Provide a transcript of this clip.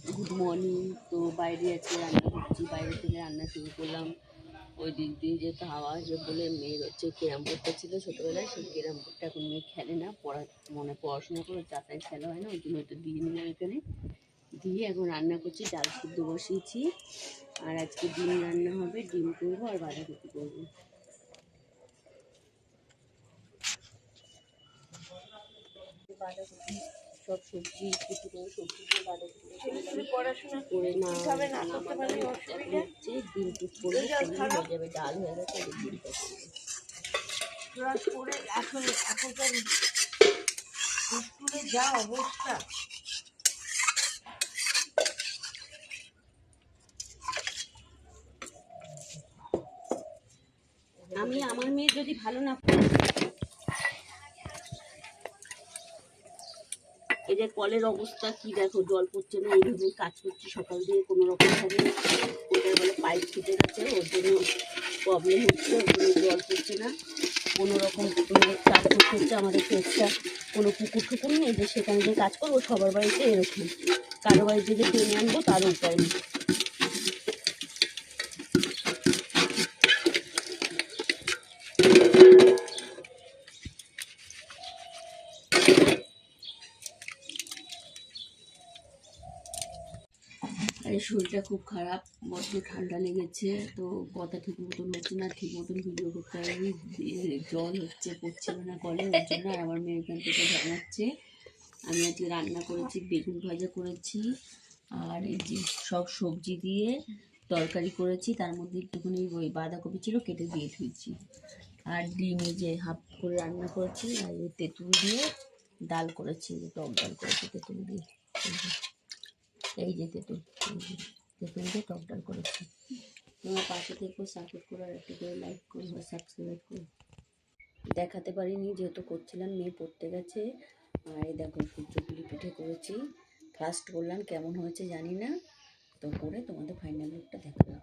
Good morning. তো বাইরে আজকে রান্না করছি, বাইরে থেকে রান্না শুরু করলাম। ওই দিক দিয়ে যেহেতু হাওয়া আসবে বলে মেয়ের হচ্ছে ক্যারাম বোর্ডটা ছিল ছোটোবেলায়, সেই ক্যারাম বোর্ডটা এখন মেয়ে খেলে না, পড়াশোনা করে চাতায় খেলা হয় না, ওই জন্য ওইটা দিয়ে নিলাম এখানে। দিয়ে এখন রান্না করছি, ডাল সিদ্ধ বসিয়েছি। আর আজকে ডিম রান্না হবে, ডিম করবো আর বাঁধাকপি করবো। বাঁধাকপি সব সবজি কিছু করে সবজি দিয়ে বাঁধাকপি করে না নামালাম। এখন হচ্ছে ডিম টুক করবো, করলে হয়ে যাবে, ডাল হয়ে গেছে, আর ডিমটা করবো। এখনকার স্কুলে যা অবস্থা, আমি আমার মেয়ে যদি ভালো না, এই যে কলের অবস্থা কি দেখো, জল পড়ছে না, এইভাবে কাজ করছি সকাল দিয়ে, কোনো রকম ভাবে ওটার বলে পাইপ ফুটে গেছে, ওর জন্য প্রবলেম হচ্ছে, ওর জন্য জল পড়ছে না, কোনো রকম কাজ করতে হচ্ছে। আমাদের ফেসটা কোনো পুকুর টুকুর নেই যে সেখানে যে কাজ করবো, সবার বাড়িতে এরকম, কারো বাড়িতে যে টেনে আনবো তারও উপায় নেই। আর এই শরীরটা খুব খারাপ, বড্ড ঠান্ডা লেগেছে, তো কথা ঠিক মতন হচ্ছে না, ঠিক মতন ভিডিও করতে পারিনি, জল হচ্ছে, পড়ছিল না কলে, ওর জন্য। আর আমার মেয়ে এখান থেকে জানাচ্ছে। আমি আজকে রান্না করেছি, বেগুন ভাজা করেছি, আর এই যে সব সবজি দিয়ে তরকারি করেছি, তার মধ্যে একটুখানি ওই বাঁধাকপি ছিল, কেটে দিয়ে ধুয়েছি। আর ডিম যে হাফ করে রান্না করেছি, আর এই তেঁতুল দিয়ে ডাল করেছি, টক ডাল করেছি তেঁতুল দিয়ে। এই যে তেঁতুল, তেঁতুল দিয়ে টক ডাল করেছি। তোমার পাশে থেকে সাপোর্ট করে, আর একটু করে লাইক করো বা সাবস্ক্রাইব করো। দেখাতে পারিনি যেহেতু করছিলাম, মেয়ে পড়তে গেছে। আর এই দেখো সূর্যপুলি পিঠে করেছি, ফার্স্ট করলাম, কেমন হয়েছে জানি না, তো করে তোমাদের ফাইনাল লুকটা দেখালাম।